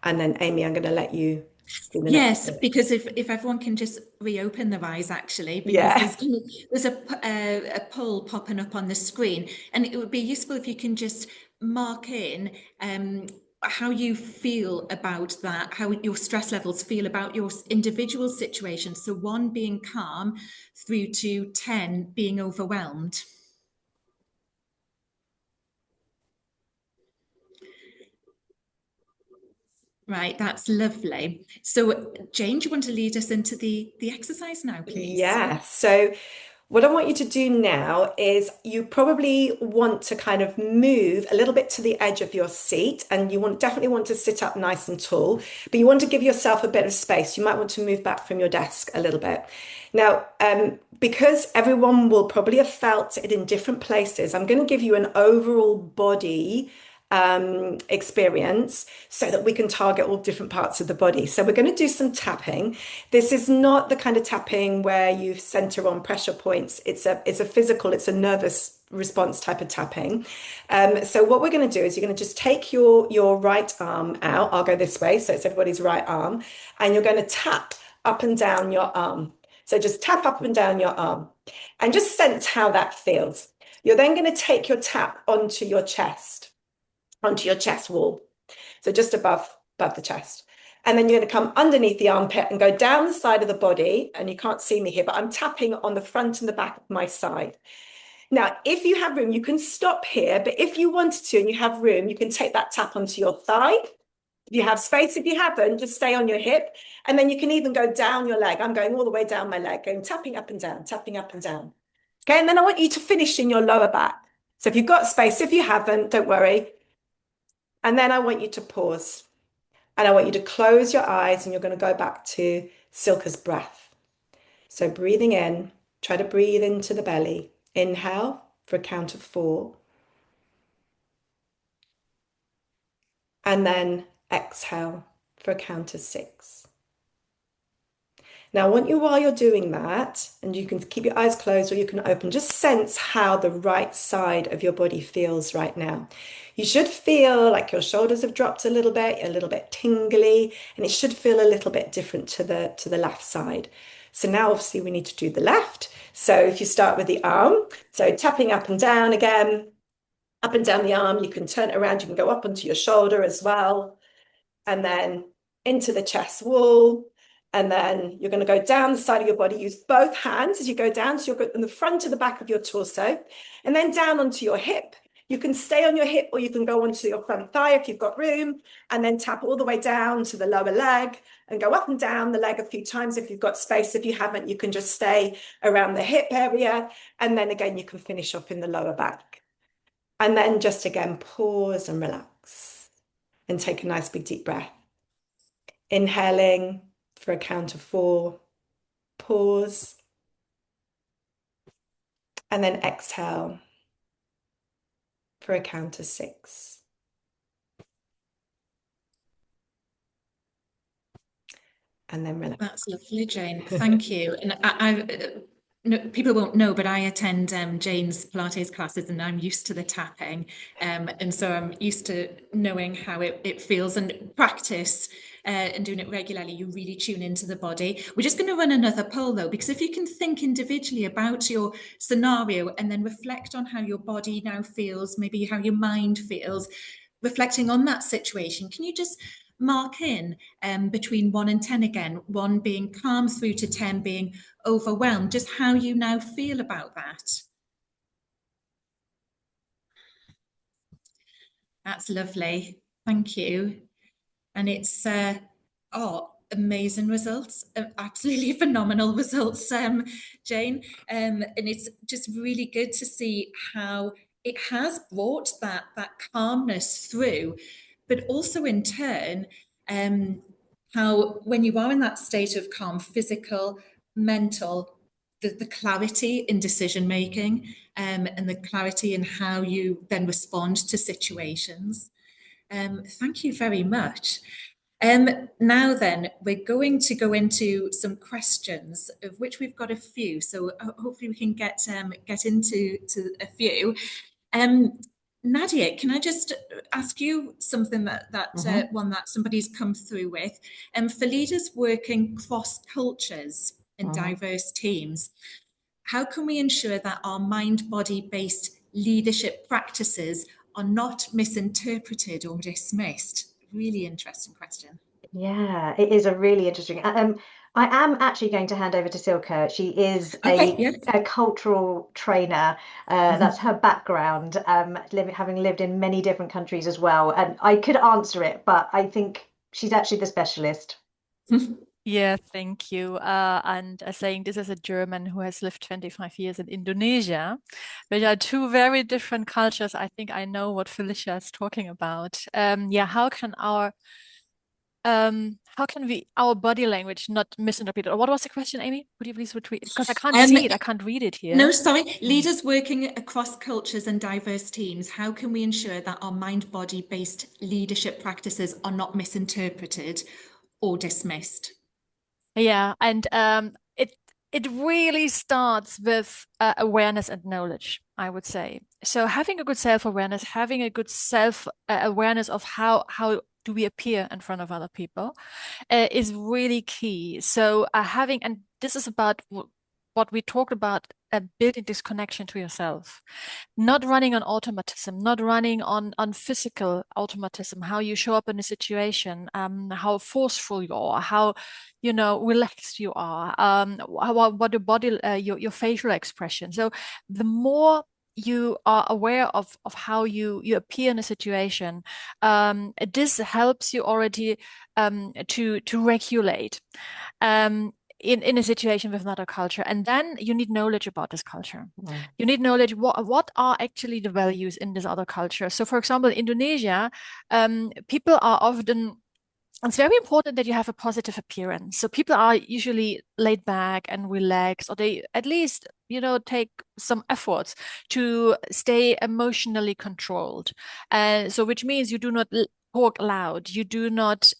D: And then, Amy, I'm going to let you do the next
A: Yes,
D: bit.
A: because if everyone can just reopen their eyes, actually, because
D: Yeah.
A: there's a poll popping up on the screen, and it would be useful if you can just mark in how you feel about that, how your stress levels feel about your individual situation. So 1 being calm through to 10 being overwhelmed. Right, that's lovely. So Jane, do you want to lead us into the exercise now, please?
D: Yeah. So what I want you to do now is you probably want to kind of move a little bit to the edge of your seat, and you definitely want to sit up nice and tall, but you want to give yourself a bit of space. You might want to move back from your desk a little bit. Now, because everyone will probably have felt it in different places, I'm going to give you an overall body experience so that we can target all different parts of the body. So we're going to do some tapping. This is not the kind of tapping where you center on pressure points. It's a physical, it's a nervous response type of tapping. So what we're going to do is you're going to just take your right arm out. I'll go this way, so it's everybody's right arm, and you're going to tap up and down your arm. So just tap up and down your arm and just sense how that feels. You're then going to take your tap onto your chest wall. So just above the chest. And then you're going to come underneath the armpit and go down the side of the body. And you can't see me here, but I'm tapping on the front and the back of my side. Now, if you have room, you can stop here, but if you wanted to and you have room, you can take that tap onto your thigh. If you have space, if you haven't, just stay on your hip. And then you can even go down your leg. I'm going all the way down my leg, going tapping up and down, tapping up and down. Okay, and then I want you to finish in your lower back. So if you've got space, if you haven't, don't worry. And then I want you to pause. And I want you to close your eyes and you're going to go back to Silka's breath. So breathing in, try to breathe into the belly. Inhale for a count of 4. And then exhale for a count of 6. Now, I want you, while you're doing that, and you can keep your eyes closed or you can open, just sense how the right side of your body feels right now. You should feel like your shoulders have dropped a little bit tingly, and it should feel a little bit different to the left side. So now obviously we need to do the left. So if you start with the arm, so tapping up and down again, up and down the arm, you can turn it around, you can go up onto your shoulder as well, and then into the chest wall. And then you're going to go down the side of your body. Use both hands as you go down. So you're in the front and the back of your torso. And then down onto your hip. You can stay on your hip or you can go onto your front thigh if you've got room. And then tap all the way down to the lower leg and go up and down the leg a few times if you've got space. If you haven't, you can just stay around the hip area. And then again, you can finish off in the lower back. And then just again, pause and relax. And take a nice big deep breath. Inhaling for a count of 4, pause, and then exhale for a count of 6. And then relax.
A: That's lovely, Jane. Thank you. And no, people won't know, but I attend Jane's Pilates classes and I'm used to the tapping. And so I'm used to knowing how it feels, and practice and doing it regularly, you really tune into the body. We're just going to run another poll though, because if you can think individually about your scenario and then reflect on how your body now feels, maybe how your mind feels, reflecting on that situation, can you just mark in between 1 and 10 again, 1 being calm through to 10 being overwhelmed, just how you now feel about that? That's lovely. Thank you. And it's amazing results, absolutely phenomenal results, Jane. And it's just really good to see how it has brought that calmness through, but also in turn, how when you are in that state of calm, physical, mental, the clarity in decision making, and the clarity in how you then respond to situations. Thank you very much. Now then, we're going to go into some questions, of which we've got a few. So hopefully we can get into a few. Nadia, can I just ask you something that one that somebody's come through with? For leaders working cross cultures and diverse teams, how can we ensure that our mind-body based leadership practices are not misinterpreted or dismissed? Really interesting question.
B: Yeah, it is a really interesting. I am actually going to hand over to Silke. She is a cultural trainer. That's her background, having lived in many different countries as well. And I could answer it, but I think she's actually the specialist.
C: Yeah, thank you. And saying this as a German who has lived 25 years in Indonesia, which are 2 very different cultures, I think I know what Felicia is talking about. Yeah, how can our body language not misinterpret it? What was the question, Amy? Would you please repeat? Because I can't see it. I can't read it here.
A: No, sorry. Leaders working across cultures and diverse teams, how can we ensure that our mind-body based leadership practices are not misinterpreted or dismissed?
C: Yeah, and it really starts with awareness and knowledge, I would say. So having a good self-awareness, having a good self-awareness of how do we appear in front of other people is really key. So and this is about what we talked about, building this connection to yourself, not running on automatism, not running on physical automatism, how you show up in a situation, how forceful you are, how relaxed you are, what your body, your facial expression. So the more you are aware of how you appear in a situation, this helps you already to regulate in a situation with another culture. And then you need knowledge about this culture. You need knowledge what are actually the values in this other culture. So for example, in Indonesia, people are often, it's very important that you have a positive appearance. So people are usually laid back and relaxed, or they at least, take some efforts to stay emotionally controlled. So which means you do not talk loud. You do not,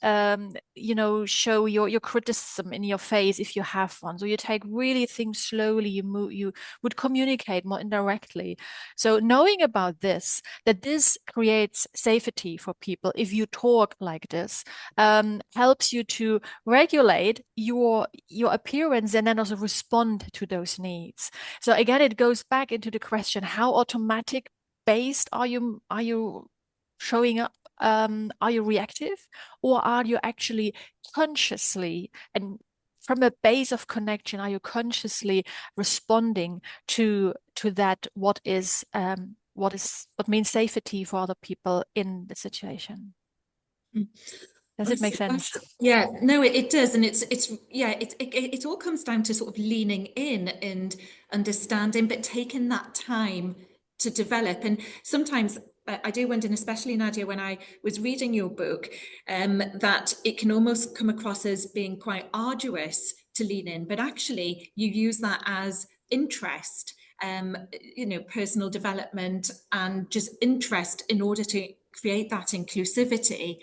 C: show your criticism in your face if you have one. So you take really things slowly. You would communicate more indirectly. So knowing about this, that this creates safety for people if you talk like this, helps you to regulate your appearance and then also respond to those needs. So again, it goes back into the question: how automatic based are you showing up? Are you reactive, or are you actually consciously, and from a base of connection, are you consciously responding to that what means safety for other people in the situation? Does it make sense?
A: Yeah, no, it does. And it all comes down to sort of leaning in and understanding, but taking that time to develop. And sometimes I do wonder, and especially Nadia, when I was reading your book, that it can almost come across as being quite arduous to lean in, but actually you use that as interest, personal development and just interest in order to create that inclusivity.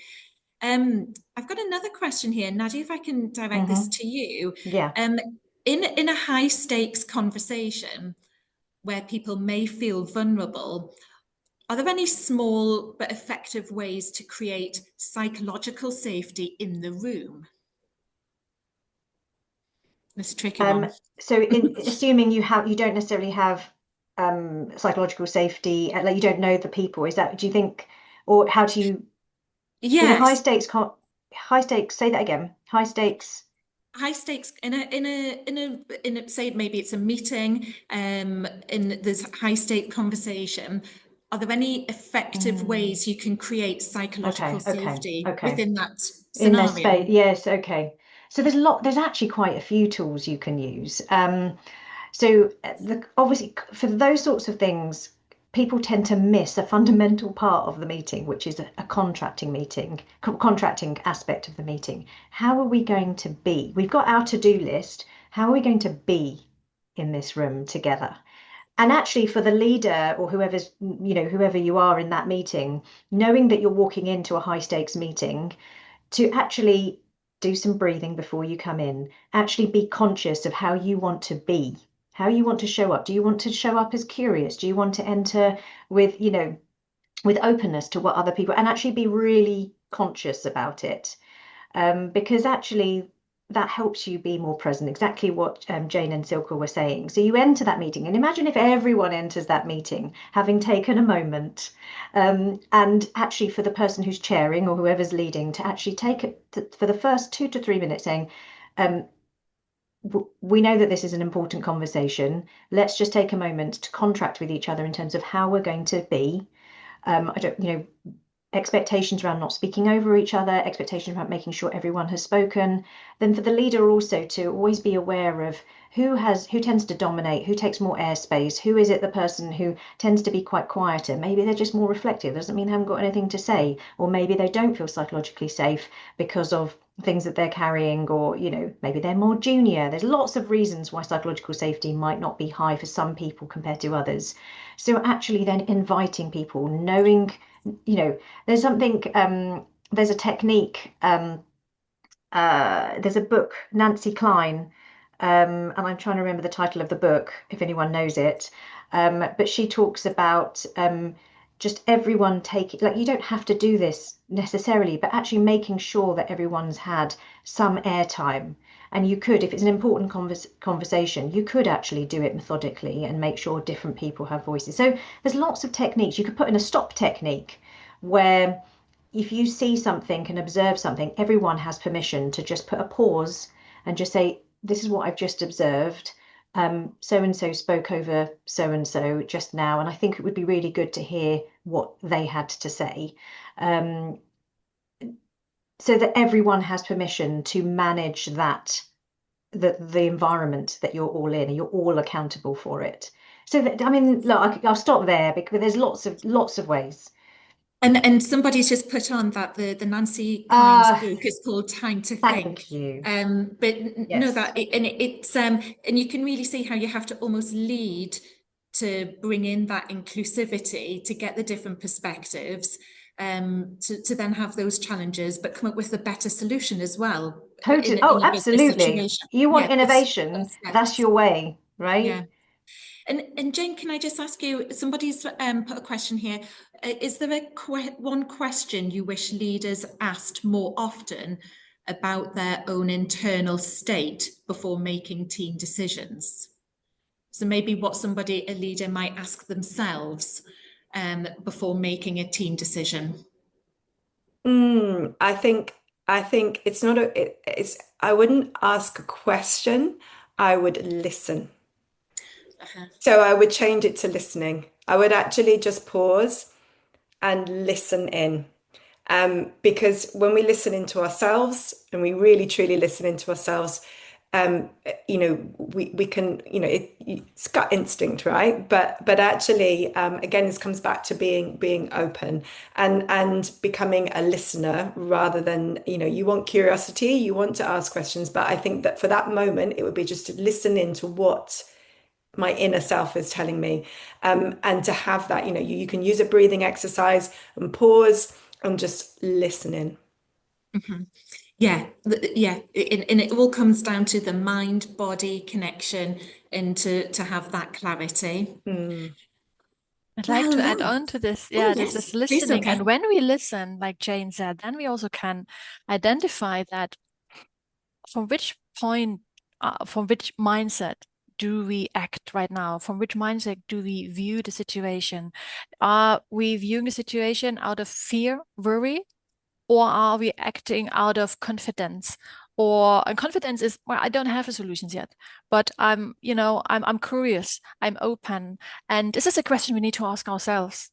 A: I've got another question here, Nadia, if I can direct this to you.
B: Yeah.
A: In a high stakes conversation where people may feel vulnerable, are there any small but effective ways to create psychological safety in the room? That's a tricky one.
B: So assuming you don't necessarily have psychological safety, like you don't know the people, do you think, or how do you, in a
A: Yes.
B: high stakes, say that again, high stakes
A: In a say maybe it's a meeting, in this high stake conversation, are there any effective ways you can create psychological safety within that
B: in their
A: scenario?
B: space? Yes, okay. So there's actually quite a few tools you can use. Obviously for those sorts of things, people tend to miss a fundamental part of the meeting, which is a contracting aspect of the meeting. How are we going to be? We've got our to-do list. How are we going to be in this room together? And actually, for the leader or whoever you are in that meeting, knowing that you're walking into a high stakes meeting, to actually do some breathing before you come in, actually be conscious of how you want to be, how you want to show up. Do you want to show up as curious? Do you want to enter with, with openness to what other people, and actually be really conscious about it? Because actually that helps you be more present, exactly what Jane and Silke were saying. So you enter that meeting, and imagine if everyone enters that meeting having taken a moment, and actually for the person who's chairing or whoever's leading to actually take it for the first 2 to 3 minutes saying, we know that this is an important conversation. Let's just take a moment to contract with each other in terms of how we're going to be. Expectations around not speaking over each other, expectations around making sure everyone has spoken. Then for the leader also to always be aware of who tends to dominate, who takes more airspace, who is it the person who tends to be quite quieter. Maybe they're just more reflective. Doesn't mean they haven't got anything to say, or maybe they don't feel psychologically safe because of things that they're carrying, or maybe they're more junior. There's lots of reasons why psychological safety might not be high for some people compared to others. So actually then inviting people, knowing, there's a technique, there's a book, Nancy Klein, and I'm trying to remember the title of the book if anyone knows it, but she talks about just everyone like, you don't have to do this necessarily, but actually making sure that everyone's had some airtime. And you could, if it's an important conversation, you could actually do it methodically and make sure different people have voices. So there's lots of techniques. You could put in a stop technique where if you see something and observe something, everyone has permission to just put a pause and just say, this is what I've just observed. so-and-so spoke over so-and-so just now, and I think it would be really good to hear what they had to say. So that everyone has permission to manage that, the environment that you're all in, and you're all accountable for it. So that, I mean, look, I'll stop there because there's lots of ways.
A: And somebody's just put on that the Nancy Kline's book is called Time to Think.
B: Thank you.
A: But no,
B: Yes.
A: that it's and you can really see how you have to almost lead to bring in that inclusivity, to get the different perspectives, to then have those challenges, but come up with a better solution as well.
B: Totally.
A: In
B: Oh,
A: a business
B: absolutely.
A: situation.
B: You want
A: Yeah,
B: innovation, that's your way, right?
A: yeah. And Jane, can I just ask you, somebody's put a question here. Is there one question you wish leaders asked more often about their own internal state before making team decisions? So maybe what a leader might ask themselves before making a team decision.
D: I think it's not it's I wouldn't ask a question, I would listen. So I would change it to listening. I would actually just pause and listen in. Because when we listen into ourselves and we really truly listen into ourselves, we can, it's gut instinct, right? But actually, again, this comes back to being open and becoming a listener rather than, you want curiosity, you want to ask questions. But I think that for that moment, it would be just to listen into what my inner self is telling me, and to have that, you can use a breathing exercise and pause and just listen in.
A: Mm-hmm. Yeah, and it all comes down to the mind-body connection and to have that clarity.
C: I'd like to add on to this. Yeah,
A: yes,
C: this listening.
A: okay.
C: And when we listen, like Jane said, then we also can identify that from which point, from which mindset do we act right now? From which mindset do we view the situation? Are we viewing the situation out of fear, worry, or are we acting out of confidence? And confidence is, well, I don't have the solutions yet, but I'm curious, I'm open. And this is a question we need to ask ourselves.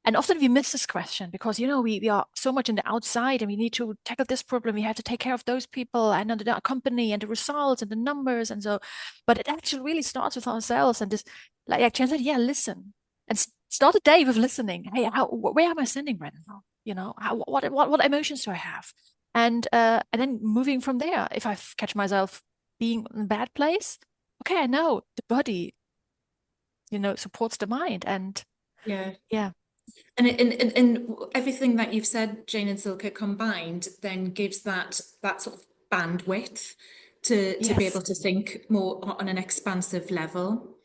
C: And often we miss this question because, we are so much in the outside and we need to tackle this problem. We have to take care of those people and the company and the results and the numbers. And so, but it actually really starts with ourselves. And this, like Jen said, yeah, listen. And start a day with listening. Hey, where am I standing right now? What emotions do I have? And then moving from there, if I catch myself being in a bad place, okay, I know the body, supports the mind. And yeah.
A: And everything that you've said, Jane and Silke, combined then gives that sort of bandwidth to be able to think more on an expansive level.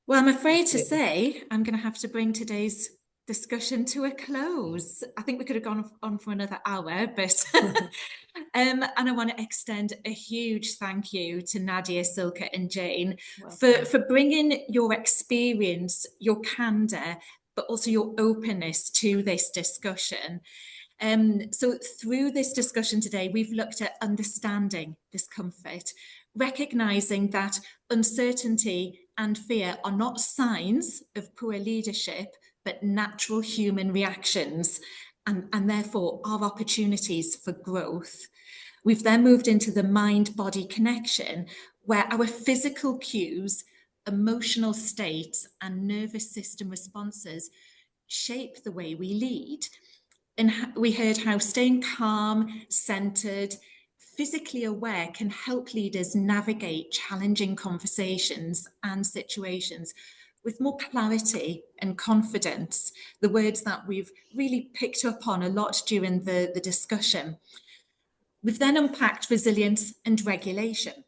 A: Well, I'm afraid to say I'm going to have to bring today's discussion to a close. I think we could have gone on for another hour, but and I want to extend a huge thank you to Nadia, Silke and Jane for bringing your experience, your candor, but also your openness to this discussion. So through this discussion today, we've looked at understanding discomfort, recognizing that uncertainty and fear are not signs of poor leadership, but natural human reactions, and therefore are opportunities for growth. We've then moved into the mind-body connection, where our physical cues, emotional states, and nervous system responses shape the way we lead. And we heard how staying calm, centered, physically aware can help leaders navigate challenging conversations and situations with more clarity and confidence, the words that we've really picked up on a lot during the discussion. We've then unpacked resilience and regulation.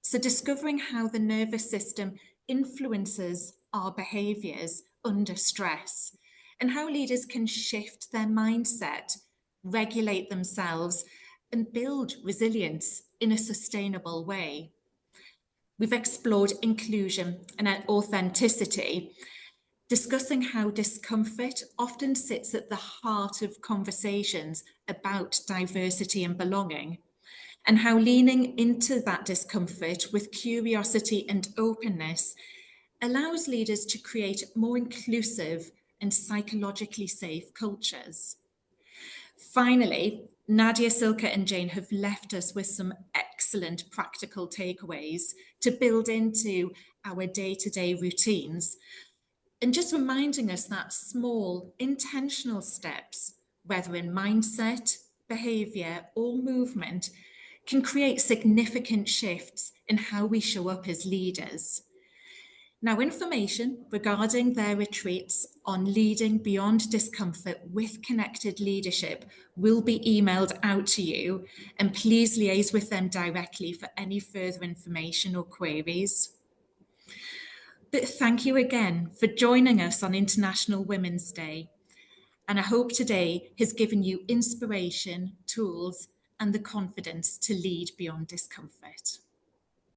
A: So discovering how the nervous system influences our behaviours under stress, and how leaders can shift their mindset, regulate themselves, and build resilience in a sustainable way. We've explored inclusion and authenticity, discussing how discomfort often sits at the heart of conversations about diversity and belonging. and how leaning into that discomfort with curiosity and openness allows leaders to create more inclusive and psychologically safe cultures. Finally, Nadia, Silke and Jane have left us with some excellent practical takeaways to build into our day-to-day routines, and just reminding us that small intentional steps, whether in mindset, behaviour or movement, can create significant shifts in how we show up as leaders. Now, information regarding their retreats on leading beyond discomfort with connected leadership will be emailed out to you, and please liaise with them directly for any further information or queries. But thank you again for joining us on International Women's Day. And I hope today has given you inspiration, tools, and the confidence to lead beyond discomfort.